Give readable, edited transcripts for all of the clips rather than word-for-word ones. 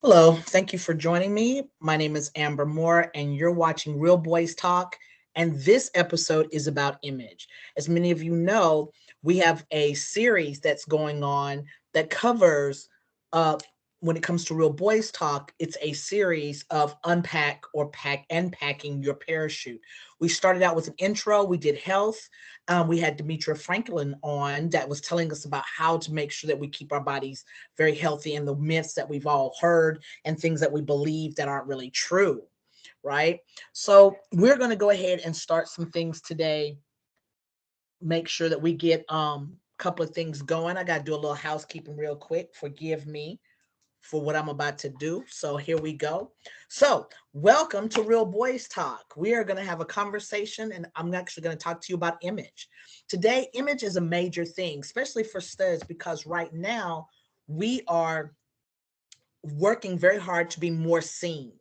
Hello, thank you for joining me. My name is Amber Moore, and you're watching Real Boys Talk. And this episode is about image. As many of you know, we have a series that's going on that covers, uh, when it comes to Real Boys Talk, it's a series of unpack or pack and packing your parachute. We started out with an intro, we did health. We had Demetra Franklin on that was telling us about how to make sure that we keep our bodies very healthy and the myths that we've all heard and things that we believe that aren't really true, right? So we're going to go ahead and start some things today. Make sure that we get a couple of things going. I got to do a little housekeeping real quick. Forgive me for what I'm about to do. So here we go. So, welcome to Real Boys Talk. We are going to have a conversation, and I'm actually going to talk to you about image. Today, image is a major thing, especially for studs, because right now we are working very hard to be more seen.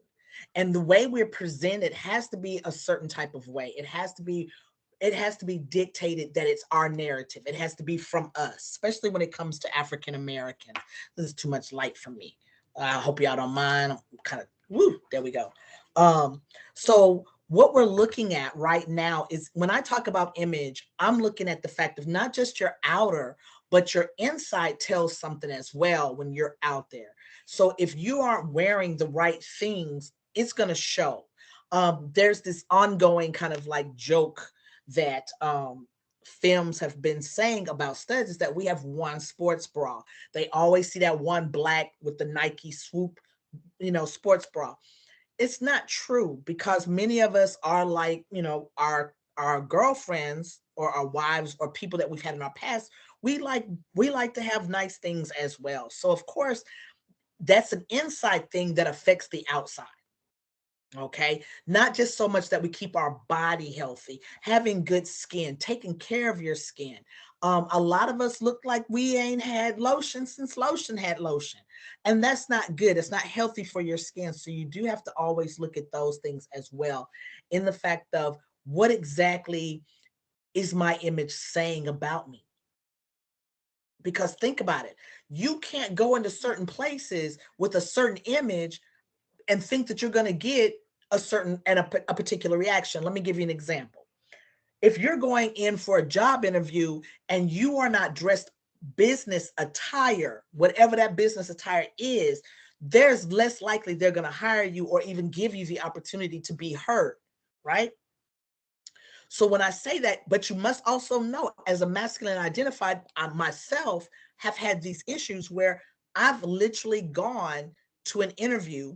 And the way we're presented has to be a certain type of way. It has to be dictated that it's our narrative. It has to be from us, especially when it comes to African Americans. This is too much light for me. I hope y'all don't mind. I'm kind of woo, there we go. So what we're looking at right now is when I talk about image, I'm looking at the fact of not just your outer, but your inside tells something as well when you're out there. So if you aren't wearing the right things, it's going to show. There's this ongoing kind of like joke that films have been saying about studs is that we have one sports bra. They always see that one black with the Nike swoop, sports bra. It's not true because many of us are like, our girlfriends or our wives or people that we've had in our past. We like to have nice things as well. So of course, that's an inside thing that affects the outside. Okay, not just so much that we keep our body healthy, having good skin, taking care of your skin. A lot of us look like we ain't had lotion since lotion had lotion, and that's not good. It's not healthy for your skin. So you do have to always look at those things as well, in the fact of what exactly is my image saying about me. Because think about it, you can't go into certain places with a certain image and think that you're going to get a certain and a particular reaction. Let me give you an example. If you're going in for a job interview and you are not dressed business attire, whatever that business attire is, there's less likely they're going to hire you or even give you the opportunity to be heard, right? So when I say that, but you must also know, as a masculine identified, I myself have had these issues where I've literally gone to an interview,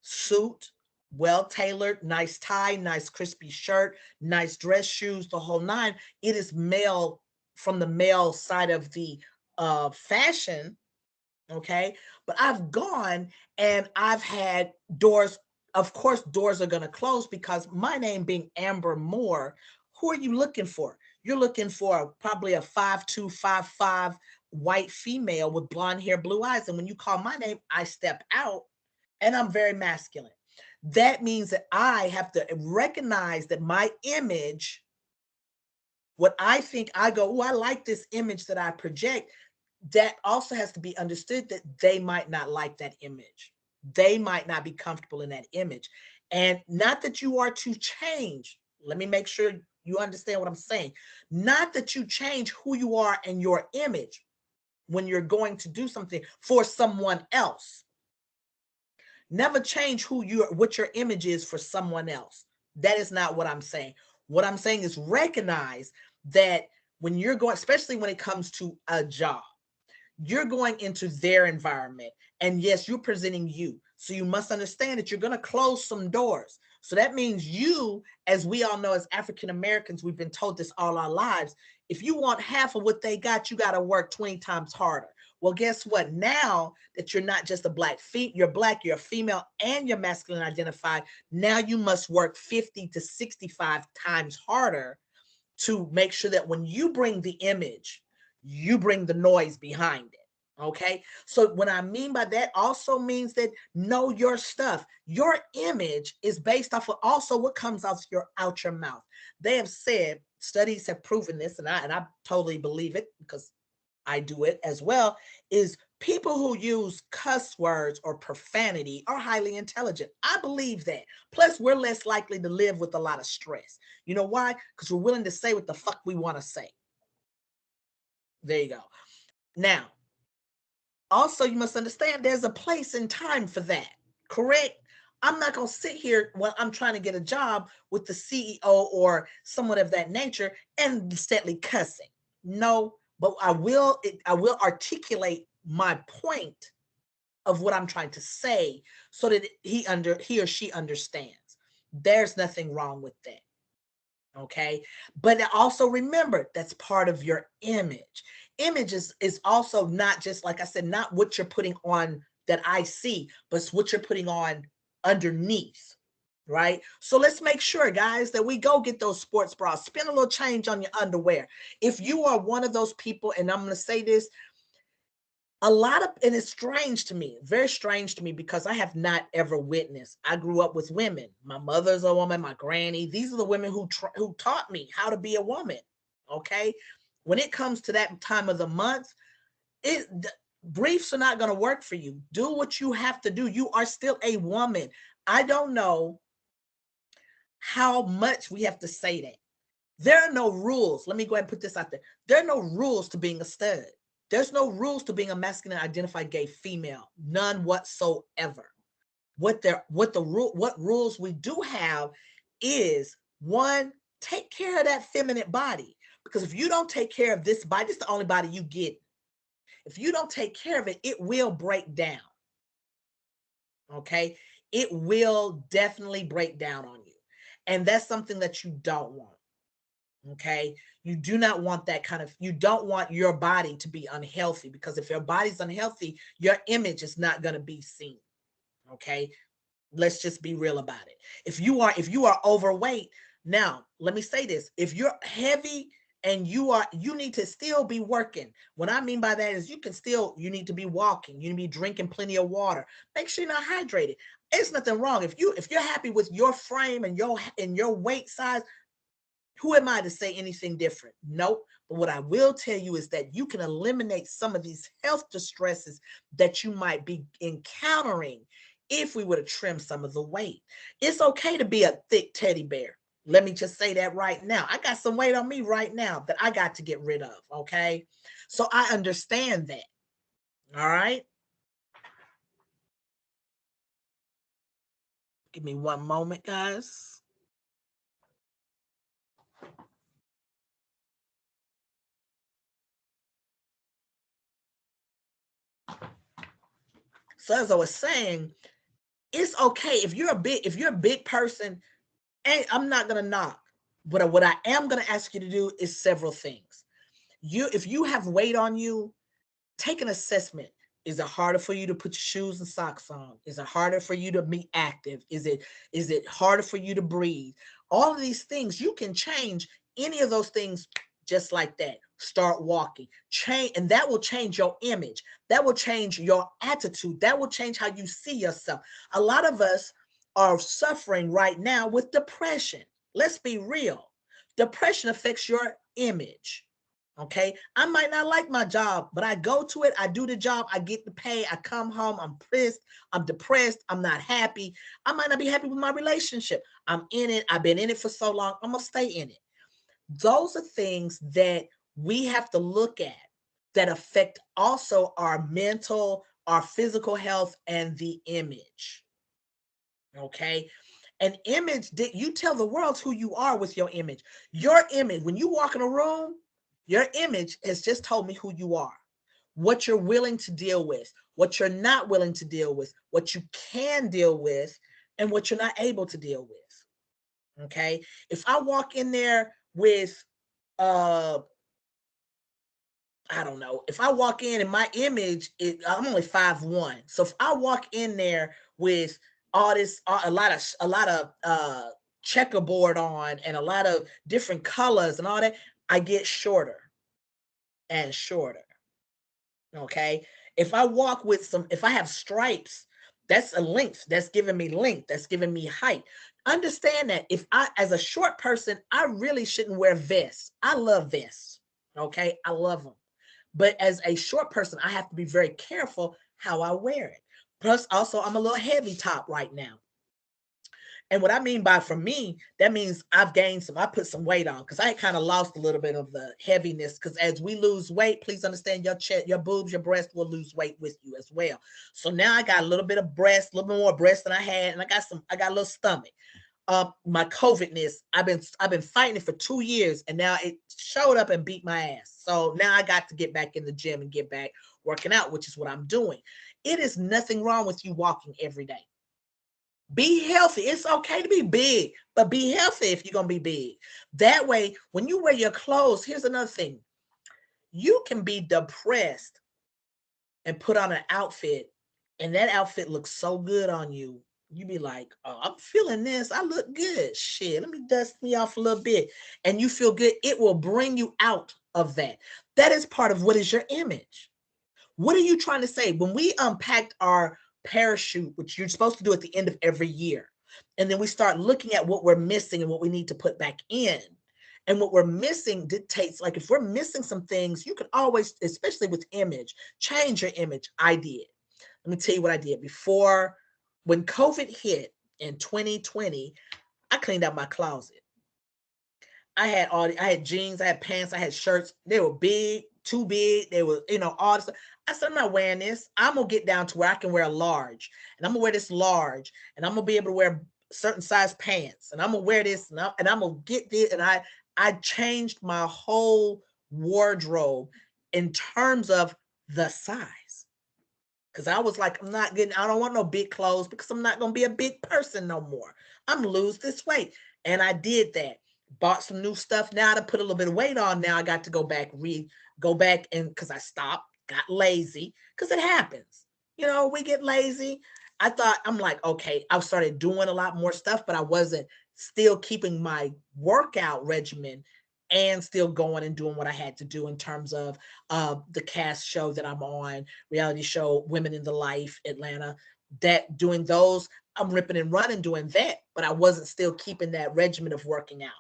suit, well tailored, nice tie, nice crispy shirt, nice dress shoes, the whole nine. It is male, from the male side of the fashion. Okay. But I've gone and I've had doors. Of course, doors are going to close because my name being Amber Moore, who are you looking for? You're looking for probably a 5'2", 5'5" white female with blonde hair, blue eyes. And when you call my name, I step out and I'm very masculine. That means that I have to recognize that my image, what I think, I go, oh, I like this image that I project. That also has to be understood that they might not like that image. They might not be comfortable in that image. And not that you are to change. Let me make sure you understand what I'm saying. Not that you change who you are and your image when you're going to do something for someone else. Never change what your image is for someone else. That is not what I'm saying. What I'm saying is recognize that when you're going, especially when it comes to a job, you're going into their environment. And yes, you're presenting you. So you must understand that you're going to close some doors. So that means you, as we all know, as African Americans, we've been told this all our lives. If you want half of what they got, you got to work 20 times harder. Well, guess what? Now that you're not just a you're black, you're a female, and you're masculine identified. Now you must work 50 to 65 times harder to make sure that when you bring the image, you bring the noise behind it. Okay. So what I mean by that also means that know your stuff. Your image is based off of also what comes out your mouth. They have said, studies have proven this, and I totally believe it because I do it as well, is People who use cuss words or profanity are highly intelligent. I believe that. Plus, we're less likely to live with a lot of stress. You know why? Because we're willing to say what the fuck we want to say. There you go. Now, also, you must understand there's a place and time for that, correct? I'm not going to sit here when I'm trying to get a job with the CEO or someone of that nature and steadily cussing. No, but I will articulate my point of what I'm trying to say so that he or she understands. There's nothing wrong with that. Okay. But also remember that's part of your image. Image is also not just, like I said, not what you're putting on that I see, but it's what you're putting on underneath. Right. So let's make sure, guys, that we go get those sports bras, spend a little change on your underwear. If you are one of those people, and I'm going to say this, and it's strange to me, very strange to me, because I have not ever witnessed. I grew up with women. My mother's a woman, my granny. These are the women who taught me how to be a woman. Okay. When it comes to that time of the month, briefs are not going to work for you. Do what you have to do. You are still a woman. I don't know how much we have to say that. There are no rules. Let me go ahead and put this out there. There are no rules to being a stud. There's no rules to being a masculine identified gay female. None whatsoever. What rules we do have is, one, take care of that feminine body. Because if you don't take care of this body, this is the only body you get. If you don't take care of it, it will break down. Okay? It will definitely break down on you. And that's something that you don't want. Okay. You do not want you don't want your body to be unhealthy, because if your body's unhealthy, your image is not going to be seen. Okay. Let's just be real about it. If you are overweight, now let me say this. If you're heavy and you need to still be working. What I mean by that is you need to be walking. You need to be drinking plenty of water. Make sure you're not hydrated. It's nothing wrong. If you're happy with your frame and your weight size, who am I to say anything different? Nope. But what I will tell you is that you can eliminate some of these health distresses that you might be encountering if we were to trim some of the weight. It's okay to be a thick teddy bear. Let me just say that right now. I got some weight on me right now that I got to get rid of. Okay. So I understand that. All right. Give me one moment, guys. So as I was saying, it's okay if you're a big person. And I'm not gonna knock, but what I am gonna ask you to do is several things. If you have weight on you, take an assessment. Is it harder for you to put your shoes and socks on? Is it harder for you to be active? Is it harder for you to breathe? All of these things, you can change any of those things just like that. Start walking, change, and that will change your image. That will change your attitude. That will change how you see yourself. A lot of us are suffering right now with depression. Let's be real. Depression affects your image. Okay. I might not like my job, but I go to it. I do the job. I get the pay. I come home. I'm pissed. I'm depressed. I'm not happy. I might not be happy with my relationship. I'm in it. I've been in it for so long. I'm going to stay in it. Those are things that we have to look at that affect also our mental, our physical health, and the image. Okay. An image that you tell the world who you are with your image. Your image, when you walk in a room, your image has just told me who you are, what you're willing to deal with, what you're not willing to deal with, what you can deal with, and what you're not able to deal with. Okay. If I walk in there with, I don't know, if I walk in and my image, I'm only 5'1". So if I walk in there with all this, a lot of checkerboard on and a lot of different colors and all that, I get shorter and shorter. Okay. If I have stripes, that's a length. That's giving me length. That's giving me height. Understand that as a short person, I really shouldn't wear vests. I love vests. Okay. I love them. But as a short person, I have to be very careful how I wear it. Plus, also, I'm a little heavy top right now. And what I mean by for me, that means I've gained some, I put some weight on because I kind of lost a little bit of the heaviness. Because as we lose weight, please understand your chest, your boobs, your breast will lose weight with you as well. So now I got a little bit of breast, a little bit more breast than I had, and I got a little stomach. My COVIDness, I've been fighting it for 2 years, and now it showed up and beat my ass. So now I got to get back in the gym and get back working out, which is what I'm doing. It is nothing wrong with you walking every day. Be healthy. It's okay to be big, but be healthy if you're going to be big. That way, when you wear your clothes, here's another thing. You can be depressed and put on an outfit, and that outfit looks so good on you. You be like, oh, I'm feeling this. I look good. Shit, let me dust me off a little bit. And you feel good. It will bring you out of that. That is part of what is your image. What are you trying to say? When we unpacked our parachute, which you're supposed to do at the end of every year, and then we start looking at what we're missing and what we need to put back in. And what we're missing dictates, like if we're missing some things, you can always, especially with image, change your image. I did. Let me tell you what I did before when COVID hit in 2020. I cleaned out my closet. I had jeans, I had pants, I had shirts. They were big, too big. They were, all this. I said, I'm not wearing this. I'm gonna get down to where I can wear a large, and I'm gonna wear this large, and I'm gonna be able to wear certain size pants, and I'm gonna wear this, and I'm gonna get this. And I changed my whole wardrobe in terms of the size. Because I was like, I don't want no big clothes because I'm not gonna be a big person no more. I'm gonna lose this weight. And I did that. Bought some new stuff now to put a little bit of weight on. Now I got to go back and because I stopped, got lazy, because it happens. We get lazy. I'm like, okay, I started doing a lot more stuff, but I wasn't still keeping my workout regimen and still going and doing what I had to do in terms of the cast show that I'm on, reality show Women in the Life Atlanta, that doing those, I'm ripping and running doing that, but I wasn't still keeping that regimen of working out.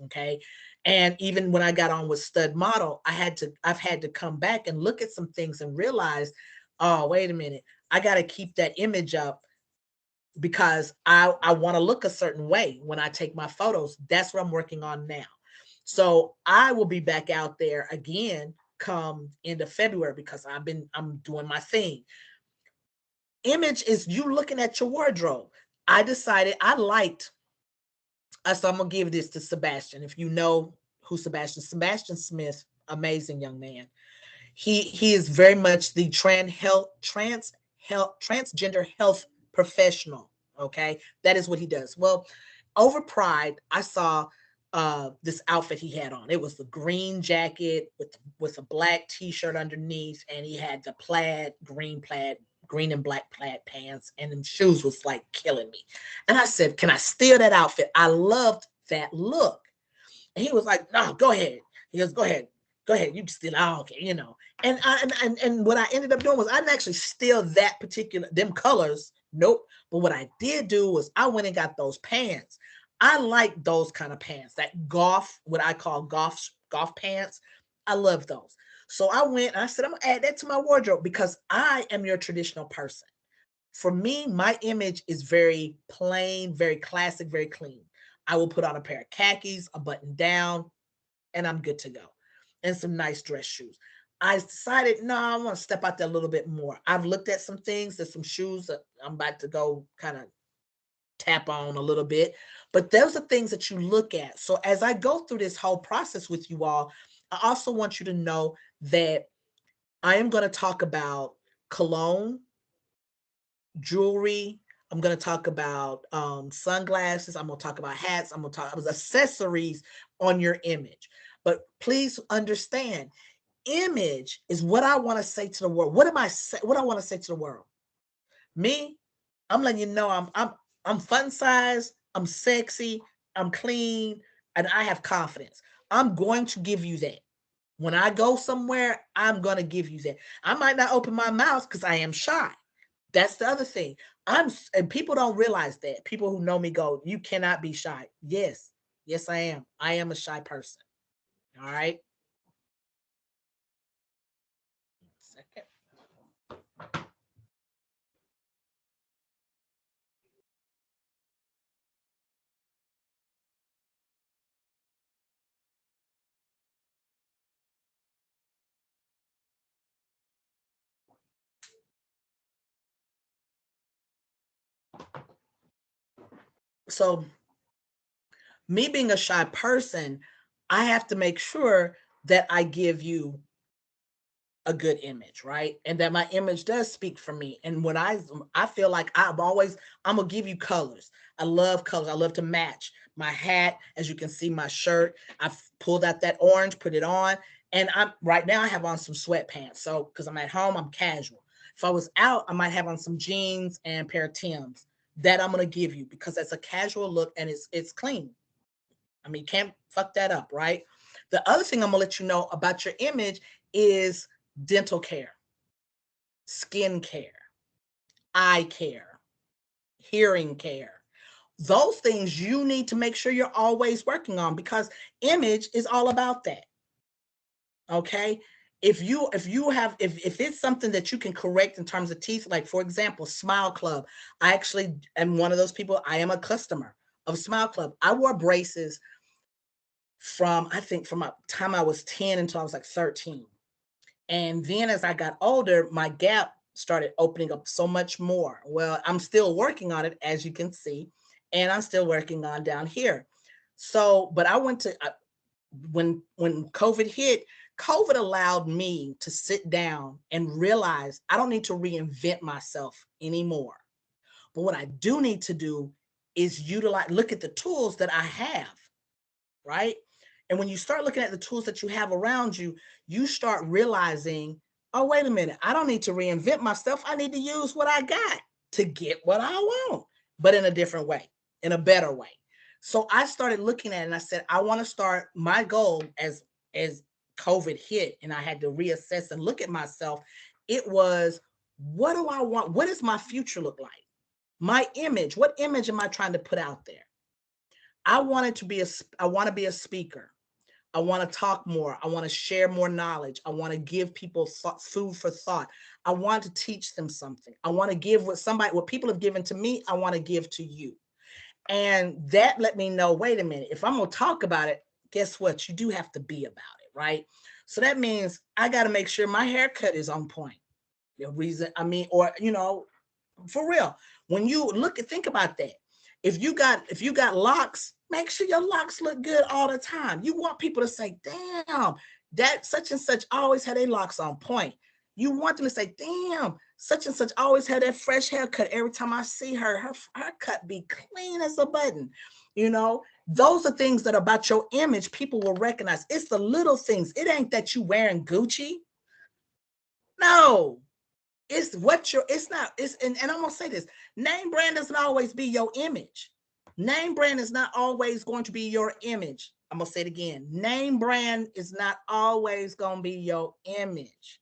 Okay. And even when I got on with Stud Model, I've had to come back and look at some things and realize, oh, wait a minute, I got to keep that image up because I want to look a certain way when I take my photos. That's what I'm working on now. So I will be back out there again come end of February because I'm doing my thing. Image is you looking at your wardrobe. I decided so I'm gonna give this to Sebastian. If you know who Sebastian Smith, amazing young man. He is very much the transgender health professional. Okay, that is what he does. Well, over Pride, I saw this outfit he had on. It was the green jacket with a black t-shirt underneath, and he had the green and black plaid pants, and them shoes was like killing me. And I said, "Can I steal that outfit?" I loved that look. And he was like, "No, go ahead." He goes, go ahead, you can steal it. I don't care, And what I ended up doing was I didn't actually steal that particular them colors. Nope. But what I did do was I went and got those pants. I like those kind of pants, that what I call golf pants. I love those. So I went and I said, I'm gonna add that to my wardrobe because I am your traditional person. For me, my image is very plain, very classic, very clean. I will put on a pair of khakis, a button down, and I'm good to go. And some nice dress shoes. I decided, no, I want to step out there a little bit more. I've looked at some things. There's some shoes that I'm about to go kind of tap on a little bit. But those are things that you look at. So as I go through this whole process with you all, I also want you to know that I am going to talk about cologne, jewelry. I'm going to talk about sunglasses. I'm going to talk about hats. I'm going to talk about accessories on your image. But please understand, image is what I want to say to the world. What I want to say to the world? Me, I'm letting you know I'm fun size, I'm sexy, I'm clean, and I have confidence. I'm going to give you that. When I go somewhere, I'm going to give you that. I might not open my mouth because I am shy. That's the other thing. And people don't realize that. People who know me go, you cannot be shy. Yes. Yes, I am. I am a shy person. All right. So me being a shy person, I have to make sure that I give you a good image, right? And that my image does speak for me. And when I feel like I'm gonna give you colors. I love colors. I love to match my hat. As you can see, my shirt. I've pulled out that orange, put it on, and I'm right now I have on some sweatpants. So because I'm at home, I'm casual. If I was out, I might have on some jeans and a pair of Timbs. That I'm gonna give you because that's a casual look and it's clean. I mean, you can't fuck that up, right? The other thing I'm gonna let you know about your image is dental care, skin care, eye care, hearing care. Those things you need to make sure you're always working on because image is all about that. Okay. If it's something that you can correct in terms of teeth, like for example, Smile Club. I actually am one of those people. I am a customer of Smile Club. I wore braces from I think from the time I was 10 until I was like 13. And then as I got older, my gap started opening up so much more. Well, I'm still working on it, as you can see, and I'm still working on down here. So, but when COVID hit, COVID allowed me to sit down and realize I don't need to reinvent myself anymore. But what I do need to do is look at the tools that I have, right? And when you start looking at the tools that you have around you, you start realizing, oh, wait a minute, I don't need to reinvent myself. I need to use what I got to get what I want, but in a different way, in a better way. So I started looking at it and I said, I want to start my goal as COVID hit and I had to reassess and look at myself. It was, what do I want? What does my future look like? My image, what image am I trying to put out there? I want to be a speaker. I want to talk more. I want to share more knowledge. I want to give people food for thought. I want to teach them something. I want to give what people have given to me, I want to give to you. And that let me know, wait a minute, if I'm going to talk about it, guess what? You do have to be about it, right? So that means I got to make sure my haircut is on point. The reason, I mean, or, for real, when you think about that. If you got locks, make sure your locks look good all the time. You want people to say, damn, that such and such always had their locks on point. You want them to say, damn, such and such always had that fresh haircut. Every time I see her cut be clean as a button. Those are things that about your image people will recognize. It's the little things. It ain't that you wearing Gucci. No, it's not, and I'm gonna say this, name brand doesn't always be your image. Name brand is not always going to be your image. I'm gonna say it again. Name brand is not always gonna be your image.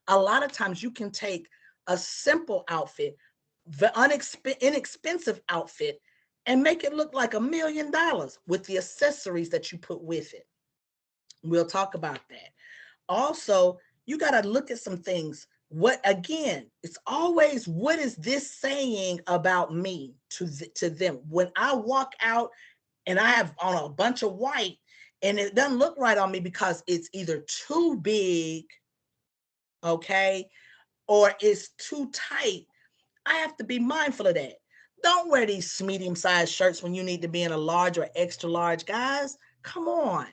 A lot of times you can take a simple outfit, the inexpensive outfit, and make it look like $1 million with the accessories that you put with it. We'll talk about that. Also, you got to look at some things. What again, it's always, what is this saying about me to them? When I walk out and I have on a bunch of white and it doesn't look right on me because it's either too big, okay, or it's too tight, I have to be mindful of that. Don't wear these medium-sized shirts when you need to be in a large or extra large, guys. Come on.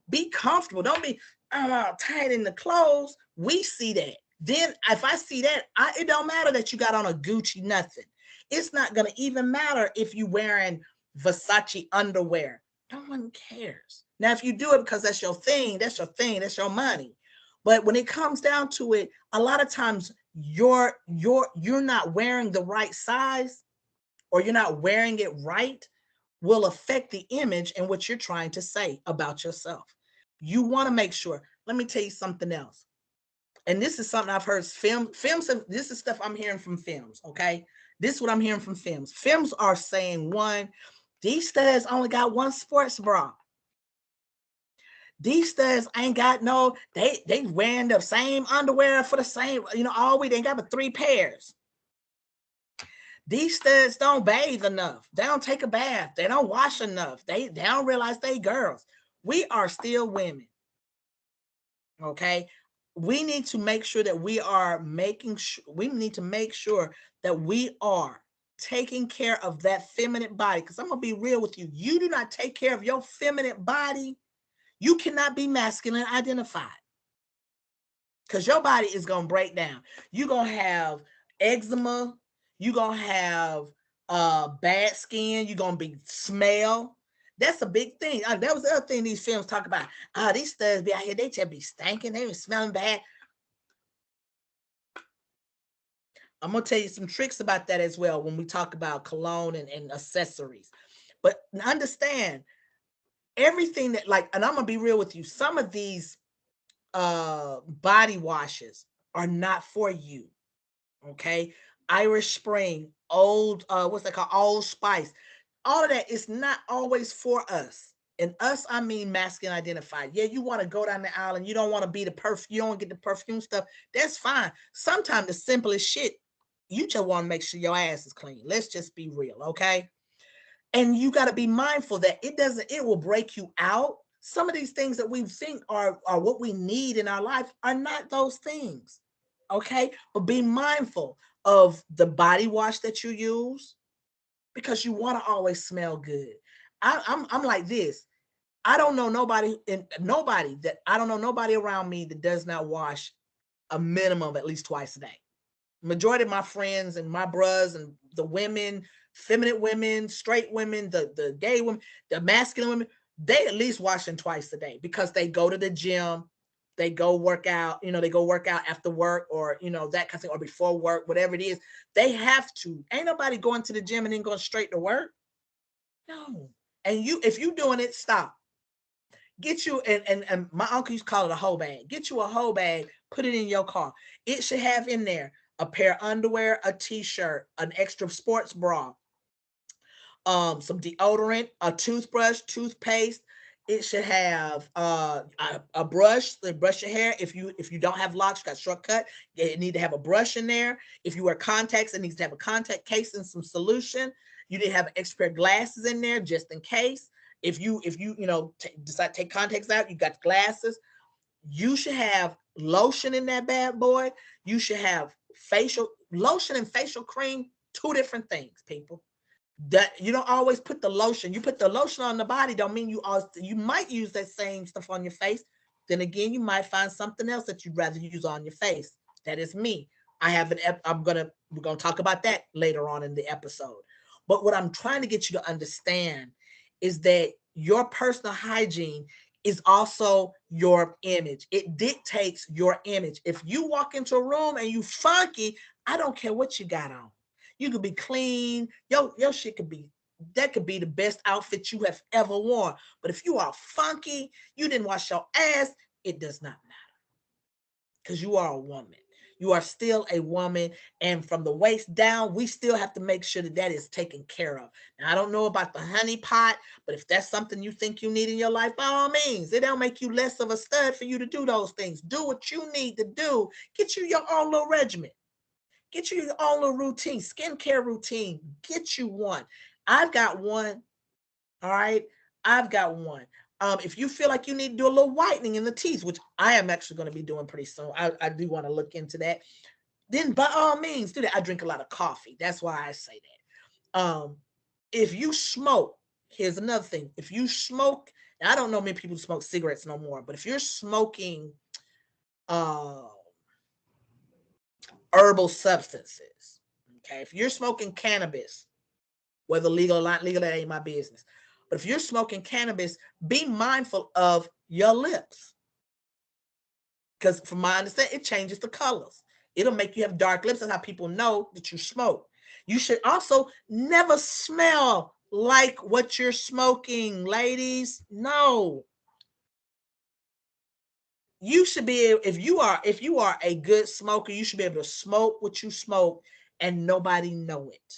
Be comfortable. Don't be tight in the clothes. We see that. Then if I see that, it don't matter that you got on a Gucci nothing. It's not going to even matter if you wearing Versace underwear. No one cares. Now, if you do it because that's your thing, that's your thing, that's your money. But when it comes down to it, a lot of times you're not wearing the right size or you're not wearing it right will affect the image and what you're trying to say about yourself. You want to make sure. Let me tell you something else. And this is something I've heard films this is stuff I'm hearing from films, okay? This is what I'm hearing from films. Films are saying, one, these studs only got one sports bra. These studs ain't got no, they wearing the same underwear for the same, all week. They ain't got but 3 pairs. These studs don't bathe enough. They don't take a bath. They don't wash enough. They don't realize they girls. We are still women. Okay. We need to make sure that we need to make sure that we are taking care of that feminine body, because I'm going to be real with you. You do not take care of your feminine body, you cannot be masculine identified, because your body is going to break down. You're going to have eczema. You're going to have bad skin. You're going to be smell. That's a big thing. That was the other thing these films talk about. These studs be out here, they just be stinking. They be smelling bad. I'm going to tell you some tricks about that as well when we talk about cologne and accessories. But understand everything that, like, and I'm going to be real with you. Some of these body washes are not for you. Okay. Irish Spring, old, what's that called? Old Spice. All of that is not always for us. And us, I mean masculine identified. Yeah, you want to go down the aisle and you don't want to be the perfume, you don't want to get the perfume stuff. That's fine. Sometimes the simplest shit, you just want to make sure your ass is clean. Let's just be real, okay? And you got to be mindful that it will break you out. Some of these things that we think are what we need in our life are not those things. Okay. But be mindful of the body wash that you use, because you want to always smell good. I'm like this. I don't know nobody around me that does not wash a minimum of at least twice a day. Majority of my friends and my bros and the women, feminine women, straight women, the gay women, the masculine women, they at least washing twice a day, because they go to the gym, they go work out, they go work out after work, or that kind of thing, or before work, whatever it is. They have to. Ain't nobody going to the gym and then going straight to work. No. And if you doing it, stop. Get you, and my uncle used to call it a hoe bag. Get you a hoe bag, put it in your car. It should have in there a pair of underwear, a t-shirt, an extra sports bra, some deodorant, a toothbrush, toothpaste. It should have a brush to brush your hair. If you don't have locks, you got shortcut, you need to have a brush in there. If you wear contacts, it needs to have a contact case and some solution. You need to have an extra pair of glasses in there just in case. If you decide to take contacts out, you got glasses. You should have lotion in that bad boy. You should have facial lotion and facial cream, two different things, people. That you don't always put the lotion. You put the lotion on the body, don't mean you might use that same stuff on your face. Then again, you might find something else that you'd rather use on your face. That is me. We're gonna talk about that later on in the episode. But what I'm trying to get you to understand is that your personal hygiene is also your image. It dictates your image. If you walk into a room and you funky, I don't care what you got on. You could be clean. Your shit could be the best outfit you have ever worn. But if you are funky, you didn't wash your ass, it does not matter, because you are a woman. You are still a woman. And from the waist down, we still have to make sure that is taken care of. Now, I don't know about the honey pot, but if that's something you think you need in your life, by all means, it don't make you less of a stud for you to do those things. Do what you need to do. Get you your own little regimen. Get you your own little routine, skincare routine. Get you one. I've got one. All right. I've got one. If you feel like you need to do a little whitening in the teeth, which I am actually going to be doing pretty soon, I do want to look into that. Then by all means do that. I drink a lot of coffee. That's why I say that. If you smoke, here's another thing. If you smoke, I don't know many people who smoke cigarettes no more, but if you're smoking herbal substances, okay, if you're smoking cannabis, whether legal or not legal, that ain't my business. But if you're smoking cannabis, be mindful of your lips. Because from my understanding, it changes the colors. It'll make you have dark lips. That's how people know that you smoke. You should also never smell like what you're smoking, ladies. No. You should be, if you are a good smoker, you should be able to smoke what you smoke and nobody know it.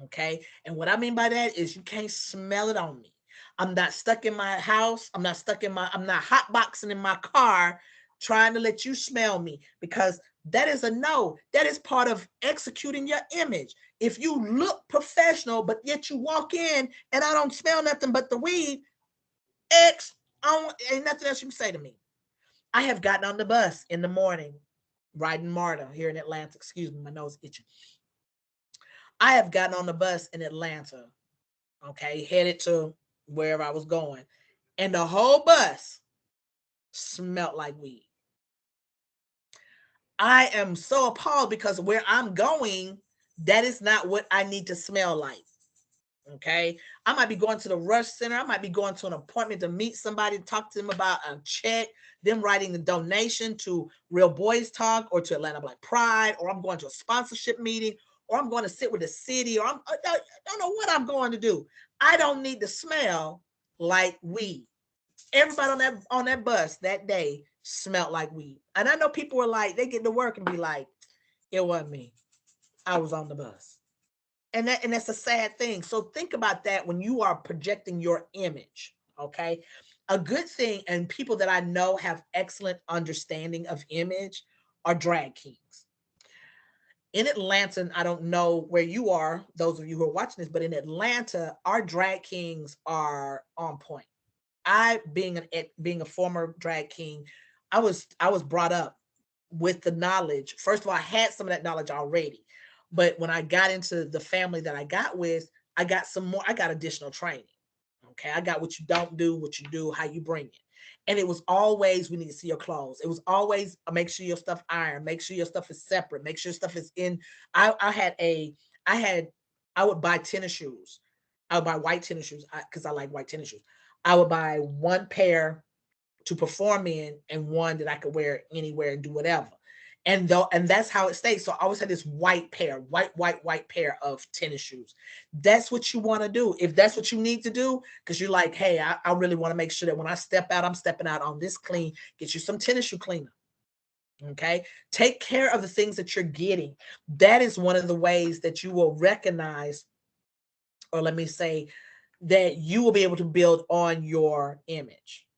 Okay. And what I mean by that is you can't smell it on me. I'm not stuck in my house. I'm not hotboxing in my car trying to let you smell me, because that is a no. That is part of executing your image. If you look professional, but yet you walk in and I don't smell nothing but the weed, ain't nothing else you can say to me. I have gotten on the bus in the morning, riding MARTA here in Atlanta. Excuse me, my nose itching. I have gotten on the bus in Atlanta, okay, headed to wherever I was going, and the whole bus smelled like weed. I am so appalled because where I'm going, that is not what I need to smell like. Okay. I might be going to the rush center. I might be going to an appointment to meet somebody, talk to them about a check, them writing the donation to Real Boys Talk or to Atlanta Black Pride, or I'm going to a sponsorship meeting, or I'm going to sit with the city, or I don't know what I'm going to do. I don't need to smell like weed. Everybody on that bus that day smelled like weed. And I know people were like, they get to work and be like, it wasn't me. I was on the bus. And that's a sad thing. So think about that when you are projecting your image. Okay. A good thing, and people that I know have excellent understanding of image, are drag kings. In Atlanta, I don't know where you are, those of you who are watching this, but in Atlanta, our drag kings are on point. I being a former drag king, I was brought up with the knowledge. First of all, I had some of that knowledge already, but when I got into the family that I got with, I got some more. I got additional training. Okay, I got what you don't do, what you do, how you bring it. And it was always, we need to see your clothes. It was always, make sure your stuff iron, make sure your stuff is separate, make sure your stuff is in. I had, I would buy tennis shoes. I would buy white tennis shoes because I like white tennis shoes. I would buy one pair to perform in and one that I could wear anywhere and do whatever. And that's how it stays. So I always had this white pair, white pair of tennis shoes. That's what you want to do. If that's what you need to do, because you're like, hey, I really want to make sure that when I step out, I'm stepping out on this clean. Get you some tennis shoe cleaner. Okay. Take care of the things that you're getting. That is one of the ways that you will recognize, or let me say, that you will be able to build on your image.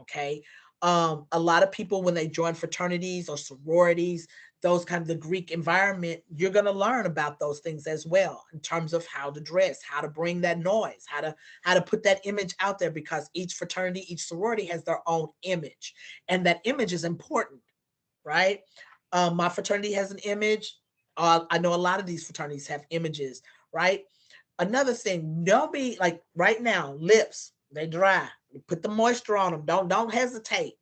Okay. A lot of people, when they join fraternities or sororities, those kind of the Greek environment, you're going to learn about those things as well, in terms of how to dress, how to bring that noise, how to put that image out there, because each fraternity, each sorority has their own image, and that image is important, right? My fraternity has an image. I know a lot of these fraternities have images, right? Another thing, don't be like, right now, lips, they dry. Put the moisture on them. Don't hesitate.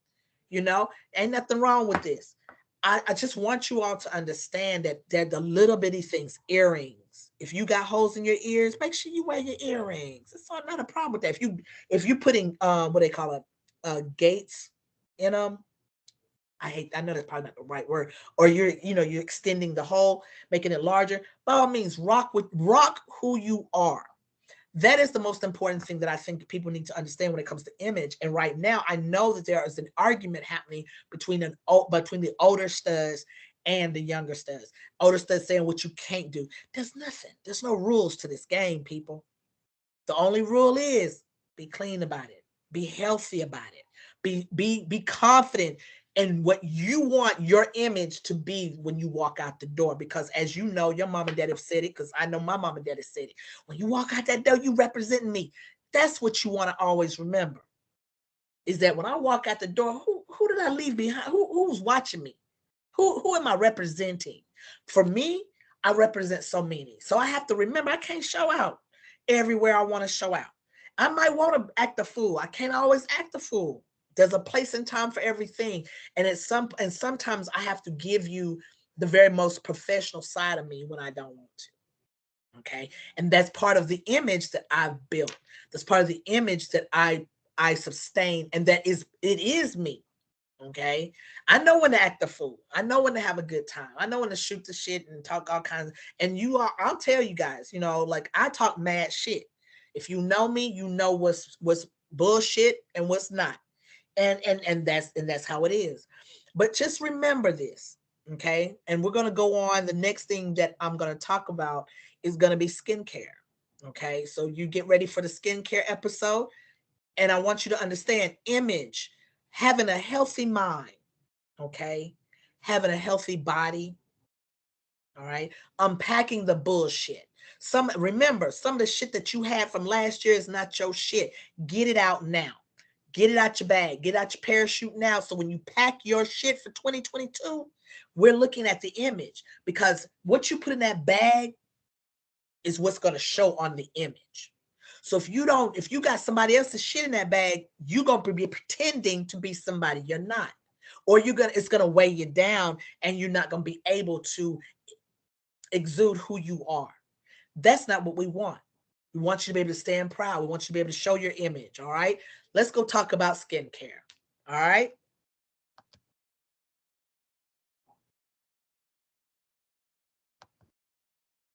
You know, ain't nothing wrong with this. I just want you all to understand that they're the little bitty things, earrings. If you got holes in your ears, make sure you wear your earrings. It's not a problem with that. If you putting what they call it, gates in them, I know that's probably not the right word. Or you're extending the hole, making it larger. By all means, rock who you are. That is the most important thing that I think people need to understand when it comes to image. And right now, I know that there is an argument happening between the older studs and the younger studs. Older studs saying what you can't do. There's nothing. There's no rules to this game, people. The only rule is be clean about it. Be healthy about it. Be confident in what you want your image to be when you walk out the door. Because as you know, your mom and dad have said it, because I know my mom and dad have said it. When you walk out that door, you representing me. That's what you want to always remember. Is that when I walk out the door, who did I leave behind? Who's watching me? Who am I representing? For me, I represent so many. So I have to remember I can't show out everywhere I want to show out. I might want to act a fool. I can't always act a fool. There's a place and time for everything. And sometimes I have to give you the very most professional side of me when I don't want to. Okay. And that's part of the image that I've built. That's part of the image that I sustain. And it is me. Okay. I know when to act the fool. I know when to have a good time. I know when to shoot the shit and talk all kinds of, and I'll tell you guys, like I talk mad shit. If you know me, you know what's bullshit and what's not. And that's how it is. But just remember this. Okay. And we're gonna go on. The next thing that I'm gonna talk about is gonna be skincare. Okay. So you get ready for the skincare episode. And I want you to understand image, having a healthy mind, okay? Having a healthy body, all right? Unpacking the bullshit. Remember, some of the shit that you had from last year is not your shit. Get it out now. Get it out your bag. Get out your parachute now. So when you pack your shit for 2022, we're looking at the image, because what you put in that bag is what's going to show on the image. So if you got somebody else's shit in that bag, you're going to be pretending to be somebody you're not. Or it's going to weigh you down and you're not going to be able to exude who you are. That's not what we want. We want you to be able to stand proud. We want you to be able to show your image. All right. Let's go talk about skincare. All right.